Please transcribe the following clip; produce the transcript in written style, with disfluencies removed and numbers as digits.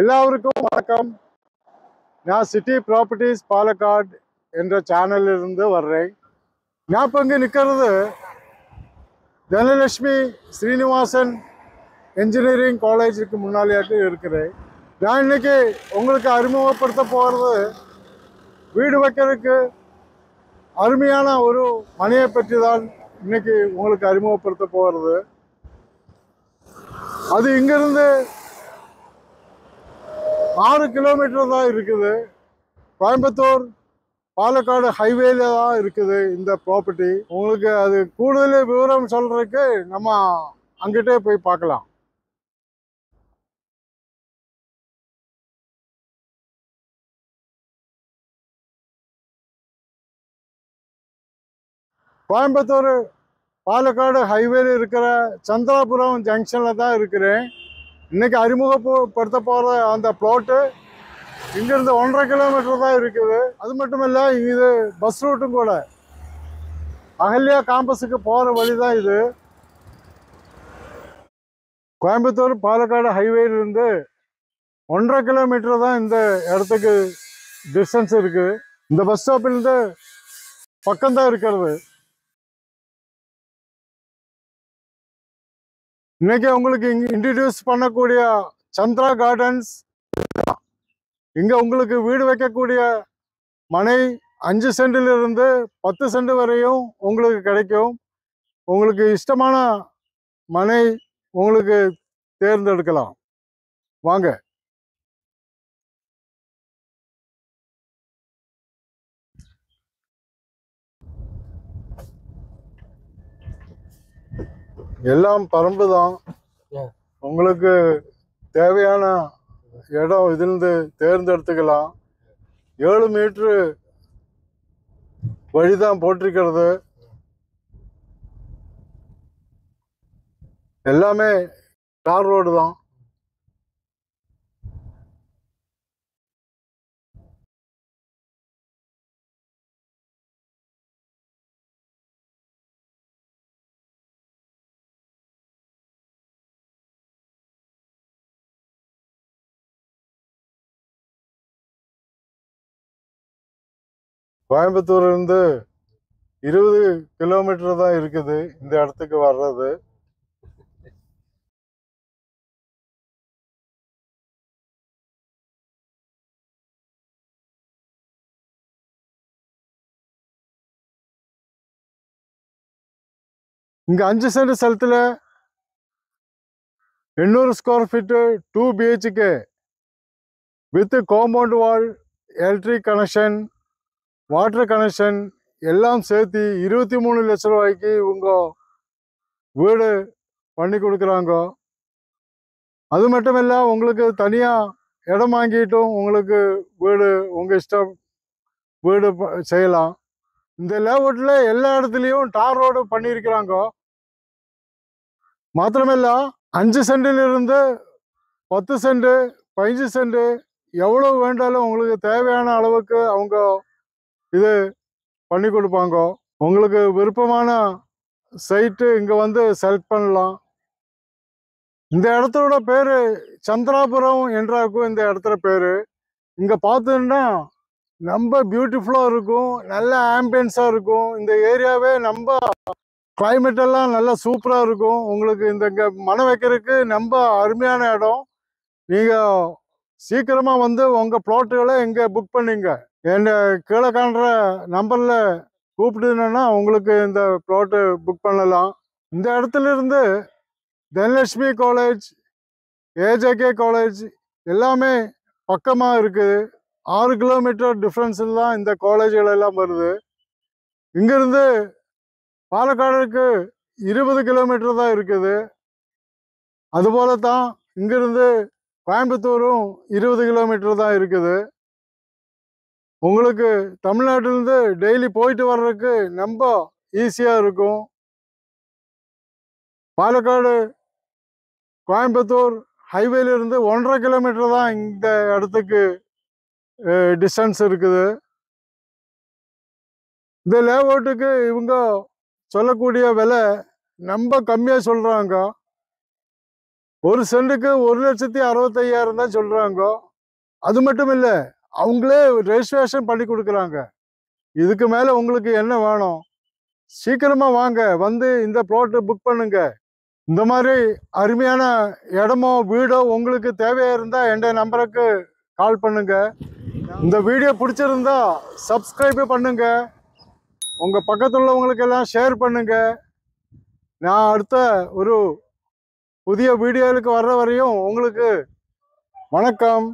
எல்லாருக்கும் வணக்கம். நான் சிட்டி ப்ராப்பர்ட்டிஸ் பாலக்காடு என்ற சேனல்ல இருந்து வர்றேன். நான் இப்போ இங்கே நிற்கிறது தனலட்சுமி ஸ்ரீனிவாசன் என்ஜினியரிங் காலேஜுக்கு முன்னாலேயாட்டு இருக்கிறேன். நான் இன்னைக்கு உங்களுக்கு அறிமுகப்படுத்த போகிறது வீடு வைக்கிறதுக்கு அருமையான ஒரு மனையை பற்றி தான் இன்னைக்கு உங்களுக்கு அறிமுகப்படுத்த போகிறது. அது இங்கிருந்து 6 கிலோமீட்டர் தான் இருக்குது. கோயம்புத்தூர் பாலக்காடு ஹைவேல தான் இருக்குது இந்த ப்ராப்பர்ட்டி. உங்களுக்கு அது கூடுதல் விவரம் சொல்றதுக்கு நம்ம அங்கிட்டே போய் பார்க்கலாம். கோயம்புத்தூர் பாலக்காடு ஹைவேல இருக்கிற சந்திராபுரம் ஜங்ஷன்ல தான் இருக்கிறேன். இன்னைக்கு அறிமுகப்படுத்த போற அந்த பிளாட்டு இங்கிருந்து 1.5 கிலோமீட்டர் தான் இருக்குது. அது மட்டும் இல்லை, இது பஸ் ரூட்டும் கூட. அகல்யா கேம்பஸுக்கு போகிற வழி தான் இது. கோயம்புத்தூர் பாலக்காடு ஹைவேலிருந்து 1.5 கிலோமீட்டர் தான் இந்த இடத்துக்கு டிஸ்டன்ஸ் இருக்கு. இந்த பஸ் ஸ்டாப்பிலிருந்து பக்கம்தான் இருக்கிறது. இன்னைக்கு உங்களுக்கு இன்ட்ரடியூஸ் பண்ணக்கூடிய சந்திரா கார்டன்ஸ். இங்க உங்களுக்கு வீடு வைக்கக்கூடிய மனை 5 சென்டிலிருந்து 10 சென்ட் வரையும் உங்களுக்கு கிடைக்கும். உங்களுக்கு இஷ்டமான மனை உங்களுக்கு தேர்ந்தெடுக்கலாம். வாங்க. எல்லாம் பரம்பு தான். உங்களுக்கு தேவையான இடம் இதிலிருந்து தேர்ந்தெடுத்துக்கலாம். 7 மீட்டரு வழிதான் போட்டிருக்கிறது. எல்லாமே தார் ரோடு தான். கோயம்புத்தூர்ல இருந்து 20 கிலோமீட்டர் தான் இருக்குது இந்த இடத்துக்கு வர்றது. இங்க 5 சென்ட் ஸ்தலத்துல 800 square feet 2 BHK with compound wall, electric connection, water connection எல்லாம் சேர்த்து 23 லட்சம் ரூபாய்க்கு இவங்க வீடு பண்ணி கொடுக்குறாங்க. அது மட்டும் இல்லை, உங்களுக்கு தனியாக இடம் வாங்கிட்டும் உங்களுக்கு வீடு உங்கள் இஷ்டம் வீடு செய்யலாம். இந்த லேஅவுட்டில் எல்லா இடத்துலையும் டார் ரோடு பண்ணியிருக்கிறாங்க. மாத்திரமில்ல, 5 சென்டிலிருந்து 10 சென்ட், 15 சென்ட் எவ்வளோ வேண்டாலும் உங்களுக்கு தேவையான அளவுக்கு அவங்க இது பண்ணி கொடுப்பாங்க. உங்களுக்கு விருப்பமான சைட்டு இங்கே வந்து செலக்ட் பண்ணலாம். இந்த இடத்தோட பேர் சந்திராபுரம் என்றாக்கும். இந்த இடத்துல பேர் இங்கே பார்த்தீங்கன்னா ரொம்ப பியூட்டிஃபுல்லாக இருக்கும். நல்ல ஆம்பியன்ஸாக இருக்கும். இந்த ஏரியாவே ரொம்ப கிளைமேட் எல்லாம் நல்லா சூப்பராக இருக்கும். உங்களுக்கு இந்த இங்கே மனை வைக்கிறதுக்கு ரொம்ப அருமையான இடம். நீங்கள் சீக்கிரமாக வந்து உங்கள் ப்ளாட்டுகளை இங்கே புக் பண்ணிங்க. என் கீழே காண்ற நம்பரில் கூப்பிட்டுனா உங்களுக்கு இந்த ப்ளாட்டு புக் பண்ணலாம். இந்த இடத்துல இருந்து தனலட்சுமி காலேஜ், ஏஜேகே காலேஜ் எல்லாமே பக்கமாக இருக்குது. 6 கிலோமீட்டர் டிஃப்ரென்ஸில் தான் இந்த காலேஜுகள் எல்லாம் வருது. இங்கிருந்து பாலக்காடுக்கு 20 கிலோமீட்டர் தான் இருக்குது. அதுபோல தான் இங்கிருந்து கோயம்புத்தூரும் 20 கிலோமீட்டர் தான் இருக்குது. உங்களுக்கு தமிழ்நாட்டிலேருந்து டெய்லி போயிட்டு வர்றதுக்கு ரொம்ப ஈஸியாக இருக்கும். பாலக்காடு கோயம்புத்தூர் ஹைவேலிருந்து 1.5 கிலோமீட்டர் தான் இந்த இடத்துக்கு டிஸ்டன்ஸ் இருக்குது. இந்த லேஅவுட்டுக்கு இவங்க சொல்லக்கூடிய விலை ரொம்ப கம்மியாக சொல்கிறாங்க. ஒரு சென்ட்டுக்கு 1,65,000 தான் சொல்றாங்க. அது மட்டும் இல்ல, அவங்களே ரெஜிஸ்ட்ரேஷன் பண்ணி கொடுக்குறாங்க. இதுக்கு மேல உங்களுக்கு என்ன வேணும்? சீக்கிரமா வாங்க, வந்து இந்த பிளாட் புக் பண்ணுங்க. இந்த மாதிரி அருமையான இடமோ வீடோ உங்களுக்கு தேவையா இருந்தா என் நம்பருக்கு கால் பண்ணுங்க. இந்த வீடியோ பிடிச்சிருந்தா சப்ஸ்கிரைப் பண்ணுங்க. உங்க பக்கத்துல உள்ளவங்களுக்கு எல்லாம் ஷேர் பண்ணுங்க. நான் அடுத்த ஒரு புதிய வீடியோவுக்கு வர்ற வரையும் உங்களுக்கு வணக்கம்.